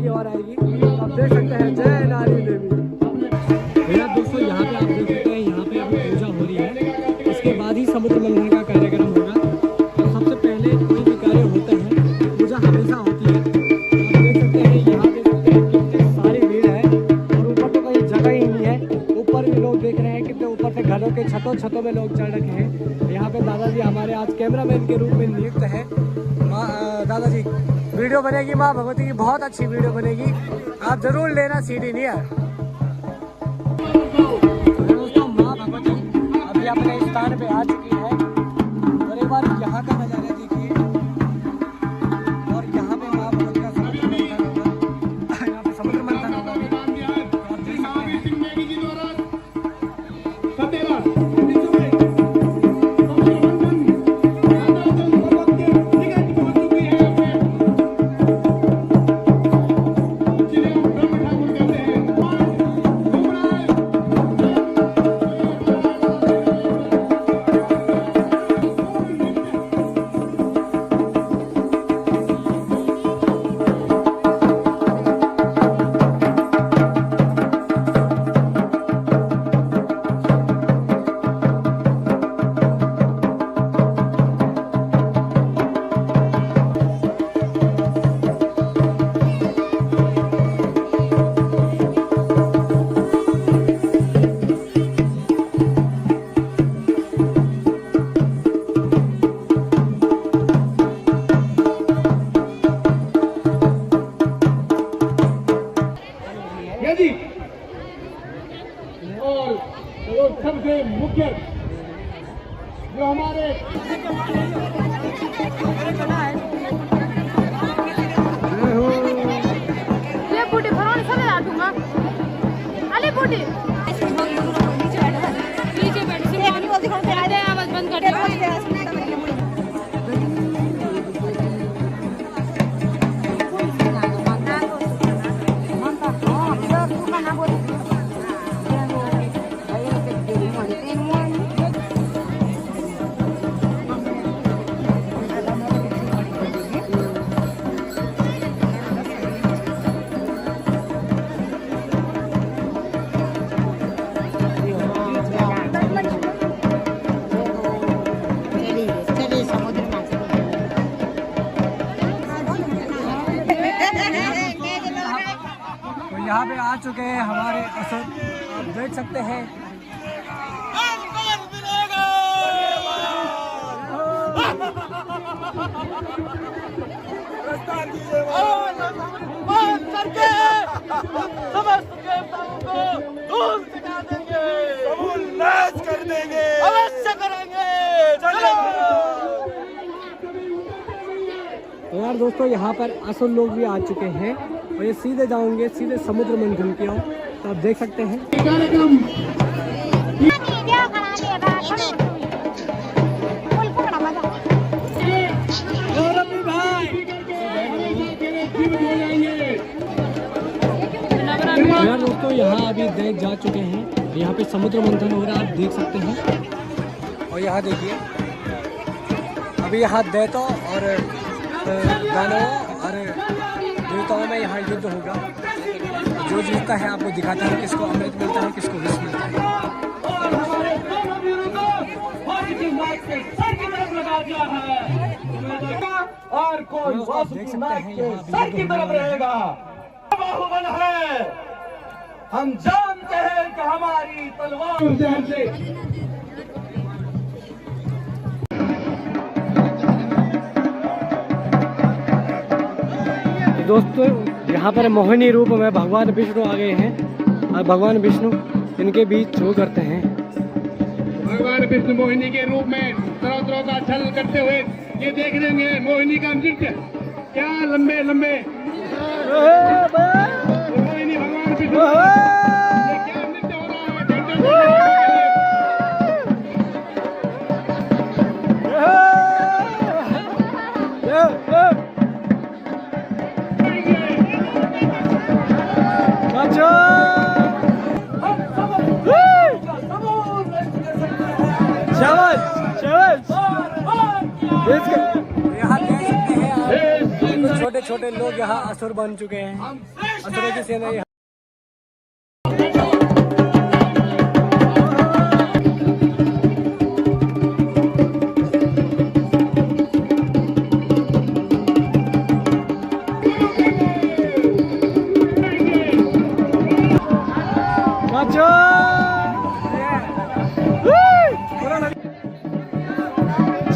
की ओर आएगी। आप देख सकते हैं जय नारी देवी। भैया दोस्तों यहाँ पे आप देख सकते हैं, यहाँ पे अभी पूजा हो रही है। इसके बाद ही समुद्र मंथन का कार्यक्रम होगा। तो सबसे पहले कोई भी कार्य होते हैं, पूजा हमेशा होती है। आप देख सकते हैं यहाँ देख सकते हैं कितनी सारी भीड़ है और ऊपर तो कहीं जगह ही नहीं है। ऊपर भी लोग देख रहे हैं कितने ऊपर से घरों के छतों में लोग चढ़ रखे हैं। यहाँ पे दादाजी हमारे आज कैमरामैन के रूप में नियुक्त है। दादाजी वीडियो बनेगी माँ भगवती की, बहुत अच्छी वीडियो बनेगी, आप जरूर लेना CD नहीं है। दोस्तों माँ भगवती अभी अपने स्थान पे आ चुकी है और एक बार यहाँ का नज़ारा देखिए। और यहाँ पे माँ भगवती का समुद्र मंथन होगा, यहाँ पे समुद्र मंथन होगा। आप देख सकते हैं और सबसे मुख्य जो हमारे ये बूटी फरोन सब ला दूंगा अली बूटी नीचे बैठ से नहीं बोलती कौन से आए आवाज बंद कर दे। यहाँ पे आ चुके हैं हमारे असद, आप देख सकते हैं। कर देंगे, अवश्य करेंगे। तो यार दोस्तों यहाँ पर असद लोग भी आ चुके हैं और ये सीधे जाओगे सीधे समुद्र मंथन की ओर। तो आप देख सकते हैं यार दोस्तों यहाँ अभी देख जा चुके हैं, यहाँ पे समुद्र मंथन हो रहा है, आप देख सकते हैं। और यहाँ देखिए अभी यहाँ दैतो और दानवों और देवताओं में यहाँ युद्ध होगा। जो जीतता है आपको दिखाता है किसको अमृत मिलता है, किसको विष मिलता है। और कोई वासुकी नाग के सर की तरफ रहेगा। बाहुबल है, हम जानते हैं कि हमारी तलवार से दोस्तों यहाँ पर मोहिनी रूप में भगवान विष्णु आ गए हैं और भगवान विष्णु इनके बीच शो करते हैं। भगवान विष्णु मोहिनी के रूप में तरह तरह का छल करते हुए ये देख लेंगे। मोहिनी का नृत्य क्या लंबे लंबे मोहिनी भगवान विष्णु क्या नृत्य हो रहा है। छोटे लोग यहाँ असुर बन चुके हैं। असुरों की सेना यहाँ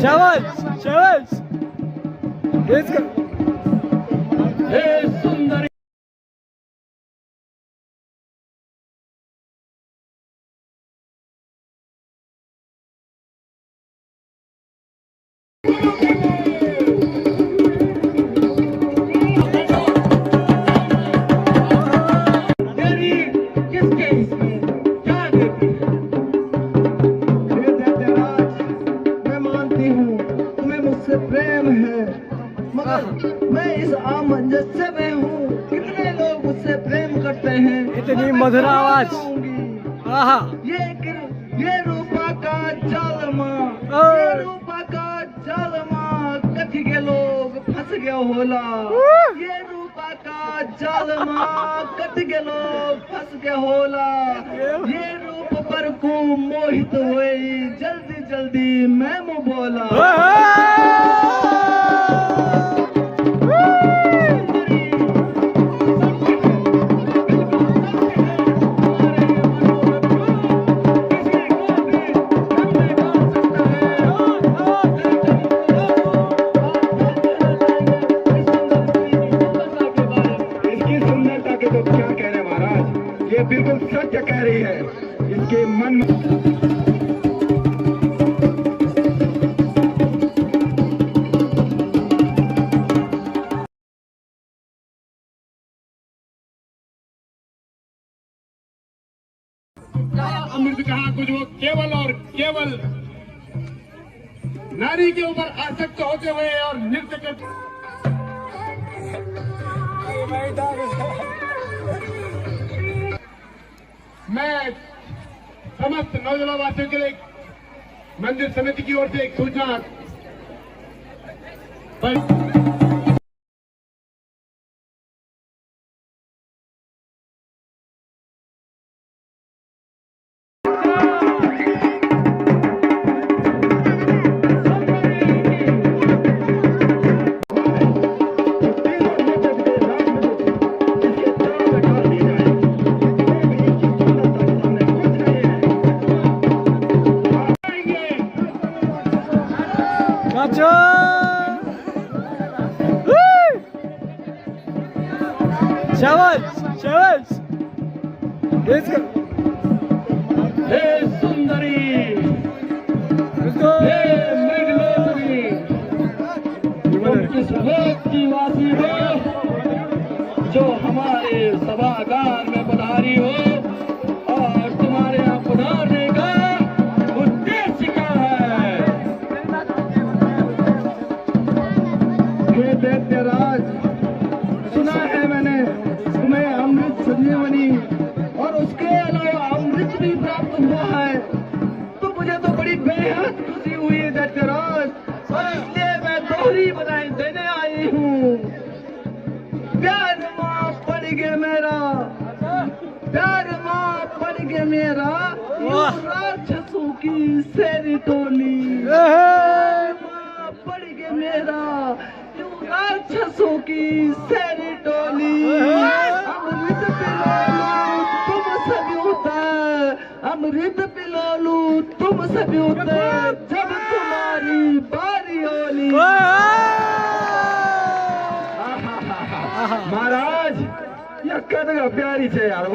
शाबाश शाबाश सुंदरी प्रेम है मगर मैं इस आमंजस्य में हूँ। कितने लोग मुझसे प्रेम करते हैं। इतनी मधुर आवाज। आहा ये रूपा का जालमा, ये रूपा का जालमा कथी के लोग फंस गए होला। ये रूपा का जालमा कथी के लोग फंस गए होला। ये रूप पर को मोहित हुई जल्दी जल्दी मैं मुँह बोला। ये बिल्कुल सत्य कह रही है। इसके मन में अमृत कहा कुछ वो केवल और केवल नारी के ऊपर आसक्त होते हुए और नृत्य करते। मैं समस्त नौजवान वासियों के लिए मंदिर समिति की ओर से एक सूचना शाबाश शाबाश हे सुंदरी, हे मेघलोचनी, तुम किस लोक की वासी हो जो हमारे सभागार में पधारी हो और तुम्हारे यहाँ पधारने का उद्देश्य क्या है। हे दैत्यराज, सुना है मैंने तुम्हें अमृत संजीवनी और उसके अलावा अमृत भी प्राप्त हुआ है। तो मुझे तो बड़ी बेहद खुशी हुई है दैत्यराज, और इसलिए मैं दोहरी बधाई देने आई हूँ। प्यार माँ पड़ गया मेरा, प्यार माँ पड़ गया मेरा राक्षसों की सेरी टोली। माँ पड़ गया मेरा राक्षसों की सेरी टोली। अमृत पिला लूं तुम सभी उतर, अमृत पिला लूं तुम सभी उतर, जब तुम्हारी बारी होली। महाराज यह कदगा प्यारी छे यार।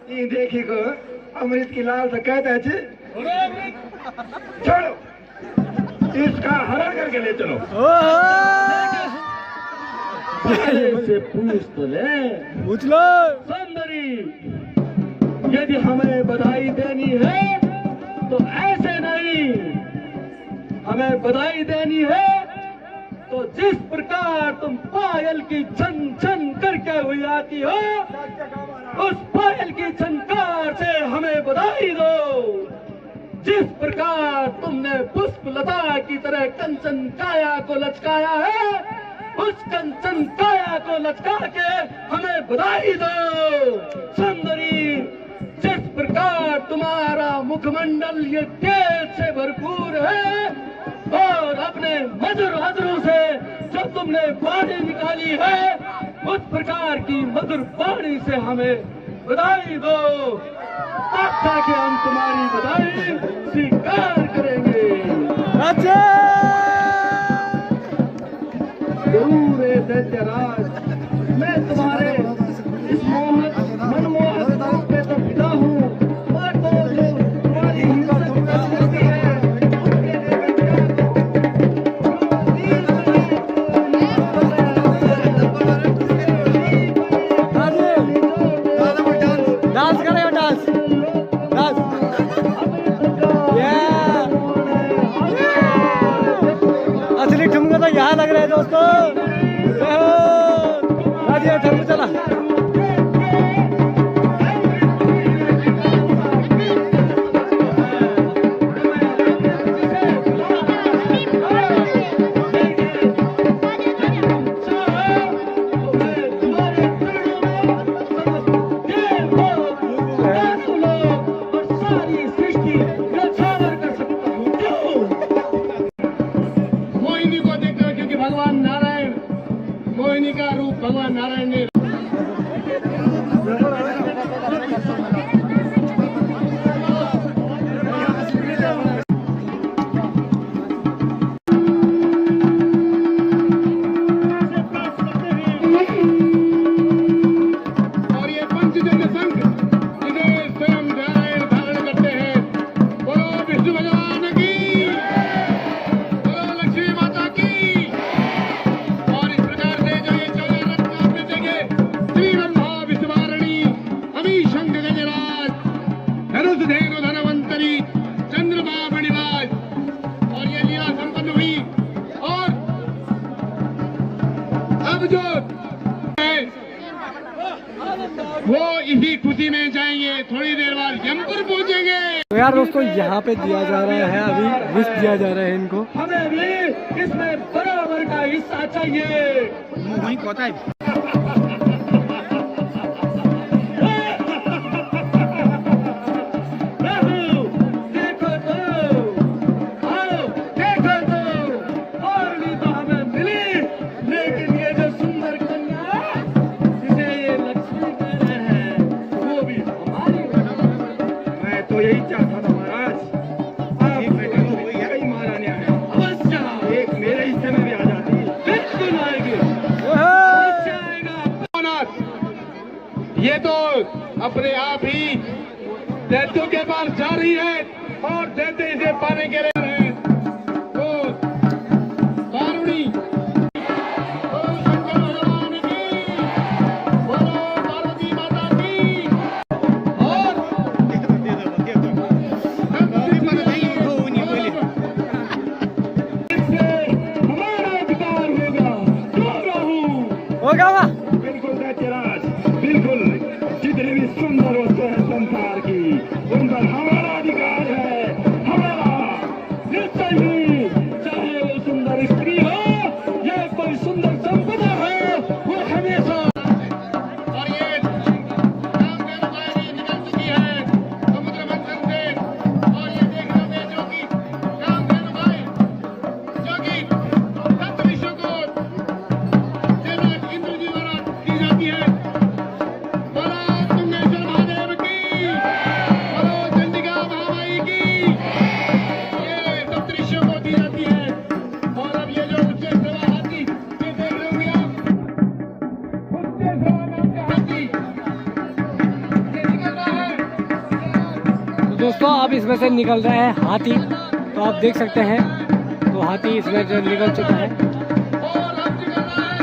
ये देखी को अमृत की लाल तो कहता है चलो इसका हरण करके ले चलो। से पूछ तो ले, पूछ लो। सुंदरी, यदि हमें बधाई देनी है तो ऐसे नहीं, हमें बधाई देनी है तो जिस प्रकार तुम पायल की छन छन करके हुई आती हो, उस पायल की झनकार से हमें बधाई दो। जिस प्रकार तुमने पुष्प लता की तरह कंचन काया को लचकाया है, उस कंचन काया को लचका के हमें बधाई दो। सुंदरी, जिस प्रकार तुम्हारा मुखमंडल ये तेज से भरपूर है और अपने मधुर अधरों से जो तुमने वाणी निकाली है, उस प्रकार की मधुर वाणी से हमें बधाई दो। अच्छा कि हम तुम्हारी बधाई स्वीकार करेंगे। जरूर है दैत्यराज, मैं तुम्हारे इस मनमोहक रूप पे तो फिदा हूँ, और तो जो तुम्हारी हिम्मत करती है उसके डांस करेगा, डांस डांस। असली ठुमका तो यहाँ लग रहा है दोस्तों। राजिया ठुमका चला। मोहिनी का रूप भगवान नारायण ने और ये पंचजन्य संघ जिसे स्वयं नारायण धारण करते हैं। बोलो विष्णु भगवान की, बोलो लक्ष्मी माता की। और इस प्रकार से जो ये 14 रत्न आपने देखे, श्रीरंभा विश्वारणी, अमी शंख गजराज, धनुष धेनु धनवंतरी, चंद्रमा मणिराज, और ये लीला संपन्न हुई। और अब जो है वो इसी खुशी में जाएंगे, थोड़ी देर बाद यमपुर पहुंचेंगे। तो यार दोस्तों, यहाँ पे दिया जा रहा है, अभी विश दिया जा रहा है इनको। हमें भी इसमें बराबर का हिस्सा चाहिए। वही कहता है। देखो तो, आओ देखो तो, और भी तो हमें मिली, लेकिन ये जो सुंदर कन्या जिसे ये लक्ष्मी कह रहे हैं, वो भी हमारी। मैं तो यही चाहता था महाराज, आप बेटे को कई महारानी आए, अवश्य एक मेरे हिस्से में भी आ जाती। बिल्कुल आएगी, अवश्य आएगा। ये तो अपने आप ही दैत्यों के पास जा रही है और दैत्य इसे पाने के लिए है। तो कारुणी, बोलो शंकर भगवान की, बोलो पार्वती माता की। और इससे हमारा अधिकार होगा। क्यों रहूं? होगा वा। बिल्कुल दैत्यराज, बिल्कुल। जितनी भी सुंदर वस्तु है संसार की, उन पर हमारा अधिकार है, हमारा निश्चय ही। चाहे वो सुंदर स्त्री हो या कोई सुंदर संपदा हो, वो हमेशा। और ये कामधेनु गाय भी निकल चुकी है समुद्र मंथन से, और ये देख रहे हैं जो कि कामधेनु गाय जो कि सप्त ऋषियों को देवराज इंद्र जी द्वारा दी जाती है। बोलो तुंगेश्वर महादेव की, बोलो चंडिका महामाई की, ये सप्त ऋषियों को दी जाती है। और अब ये जो उच्च सेवा हाथी, ये देख रहे होंगे आप, उच्च सेवा नाम का हाथी ये निकल रहा है। तो दोस्तों, अब इसमें से निकल रहा है हाथी, तो आप देख सकते हैं। तो हाथी इसमें जो निकल चुका है। और अब निकल रहा है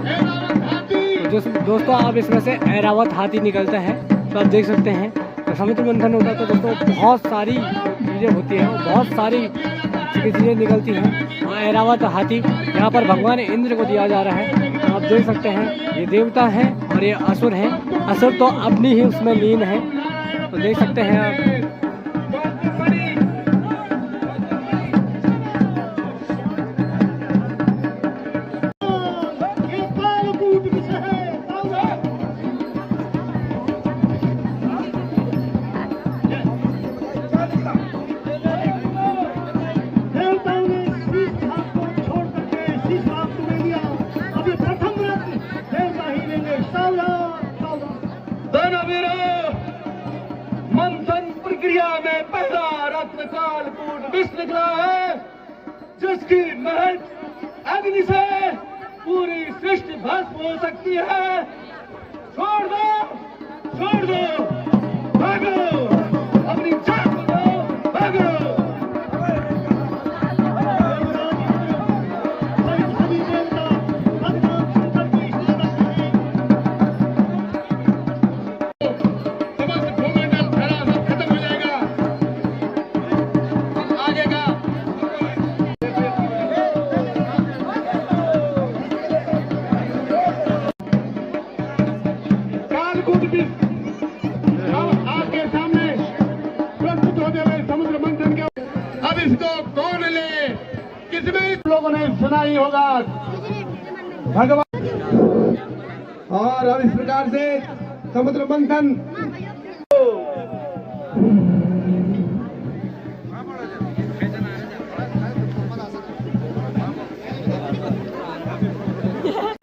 ऐरावत हाथी। तो दोस्तों, अब इसमें से ऐरावत हाथी निकलता है, तो आप देख सकते हैं। तो समुद्र मंथन होता है तो दोस्तों बहुत सारी चीज़ें होती हैं, और बहुत सारी चीज़ें निकलती हैं। और ऐरावत हाथी यहाँ पर भगवान इंद्र को दिया जा रहा है। तो आप देख सकते हैं, ये देवता हैं और ये असुर हैं। असुर तो अपनी ही उसमें लीन है, तो देख सकते हैं आप। उसकी महक अग्नि से पूरी सृष्टि भस्म हो सकती है। छोड़ दो, भागो, अपनी जान दो, भागो। आपके सामने प्रस्तुत होते हुए समुद्र मंथन के अब इसको कौन ले, किसमें लोगों ने सुना ही होगा भगवान। और अब इस प्रकार से समुद्र मंथन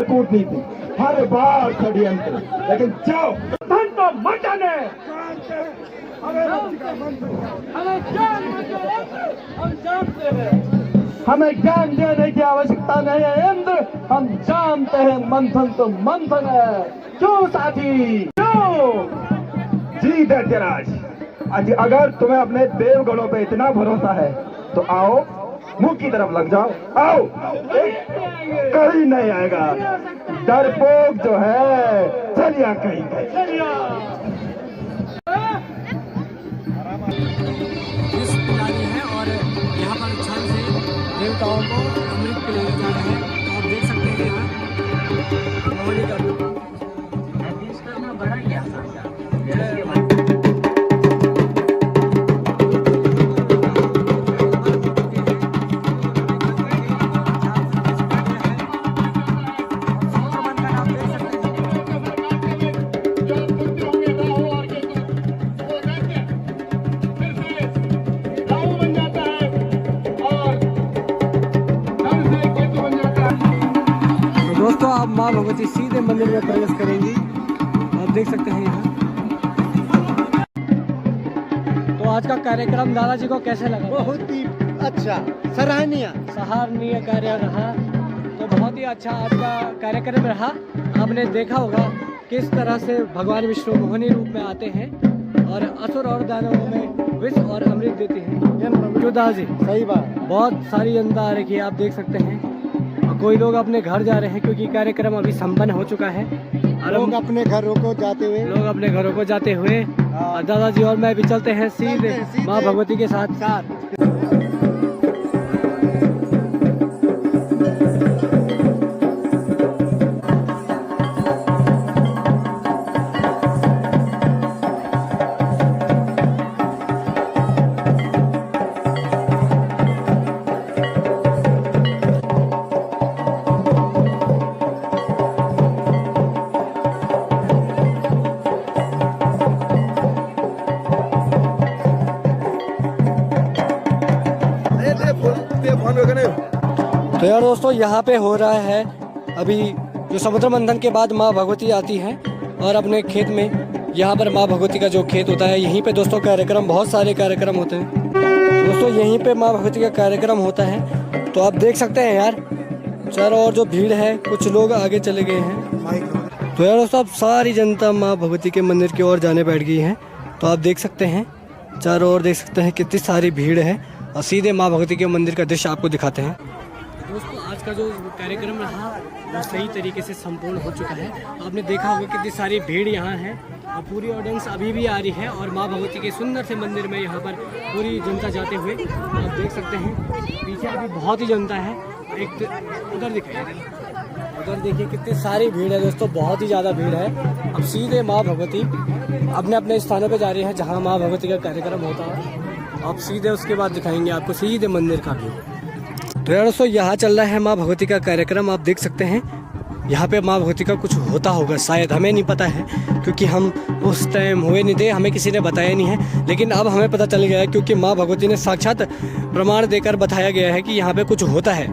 कूटनीति हर बार षड्यंत्र, लेकिन जाओ धन तो मचाने हमें ज्ञान देने की आवश्यकता नहीं है इंद्र, हम जानते हैं मंथन तो मंथन है। क्यों साथी, क्यों? जी दैत्यराज, अगर तुम्हें अपने देवगणों पे इतना भरोसा है तो आओ मुंह की तरफ लग जाओ। आओ, कहीं नहीं आएगा डरपोक जो है, चलिया कहीं चलिया। है और यहाँ पर छल से देवताओं को अमृत पिलाया जा रहा है। तो आप देख सकते हैं यहाँ मोहनी का रूप बड़ा क्या दोस्तों, आप माँ भगवती सीधे मंदिर में प्रवेश करेंगी। आप देख सकते हैं यहाँ। तो आज का कार्यक्रम दादाजी को कैसे लगा? बहुत ही अच्छा, सराहनीय कार्य रहा। तो बहुत ही अच्छा आज का कार्यक्रम रहा। आपने देखा होगा किस तरह से भगवान विष्णु मोहिनी रूप में आते हैं और असुर और दानवों में विष और अमृत देते हैं। क्यों दादाजी? सही बात। बहुत सारी जनता आ रही है, आप देख सकते हैं। कोई लोग अपने घर जा रहे हैं क्योंकि कार्यक्रम अभी संपन्न हो चुका है। लोग अपने घरों को जाते हुए और दादाजी और मैं भी चलते हैं सीधे माँ भगवती के साथ। तो यार दोस्तों, यहाँ पे हो रहा है अभी जो समुद्र मंथन के बाद माँ भगवती आती हैं और अपने खेत में, यहाँ पर माँ भगवती का जो खेत होता है, यहीं पे दोस्तों कार्यक्रम, बहुत सारे कार्यक्रम होते हैं दोस्तों। यहीं पे माँ भगवती का कार्यक्रम होता है। तो आप देख सकते हैं यार, चारों ओर जो भीड़ है, कुछ लोग आगे चले गए हैं। तो यार दोस्तों, अब सारी जनता माँ भगवती के मंदिर की ओर जाने बैठ गई है। तो आप देख सकते हैं चारों ओर, देख सकते हैं कितनी सारी भीड़ है। और सीधे माँ भगवती के मंदिर का दृश्य आपको दिखाते हैं। दोस्तों, आज का जो कार्यक्रम रहा वो सही तरीके से संपूर्ण हो चुका है। आपने देखा होगा कितनी सारी भीड़ यहाँ है और पूरी ऑडियंस अभी भी आ रही है। और माँ भगवती के सुंदर से मंदिर में यहाँ पर पूरी जनता जाते हुए आप देख सकते हैं। पीछे अभी बहुत ही जनता है। एक उधर दिखाई, उधर देखिए कितनी सारी भीड़ है दोस्तों, बहुत ही ज़्यादा भीड़ है। अब सीधे माँ भगवती अपने अपने स्थानों पर जा रही है जहाँ माँ भगवती का कार्यक्रम होता है। आप सीधे उसके बाद दिखाएंगे आपको सीधे मंदिर का व्यू। तो यार दोस्तों, यहाँ चल रहा है माँ भगवती का कार्यक्रम। आप देख सकते हैं यहाँ पे माँ भगवती का कुछ होता होगा, शायद, हमें नहीं पता है क्योंकि हम उस टाइम हुए नहीं थे, हमें किसी ने बताया नहीं है। लेकिन अब हमें पता चल गया है क्योंकि माँ भगवती ने साक्षात प्रमाण देकर बताया गया है कि यहाँ पे कुछ होता है।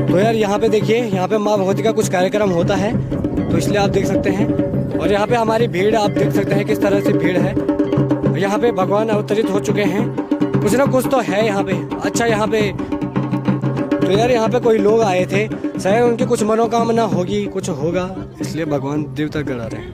तो यार यहाँ पे देखिए, यहाँ पे माँ भगवती का कुछ कार्यक्रम होता है, तो इसलिए आप देख सकते हैं। और यहाँ पे हमारी भीड़ आप देख सकते हैं किस तरह से भीड़ है। यहाँ पे भगवान अवतरित हो चुके हैं, कुछ ना कुछ तो है यहाँ पे। अच्छा, यहाँ पे तो यार यहाँ पे कोई लोग आए थे, शायद उनकी कुछ मनोकामना होगी, कुछ होगा, इसलिए भगवान देवता गड़ा रहे हैं।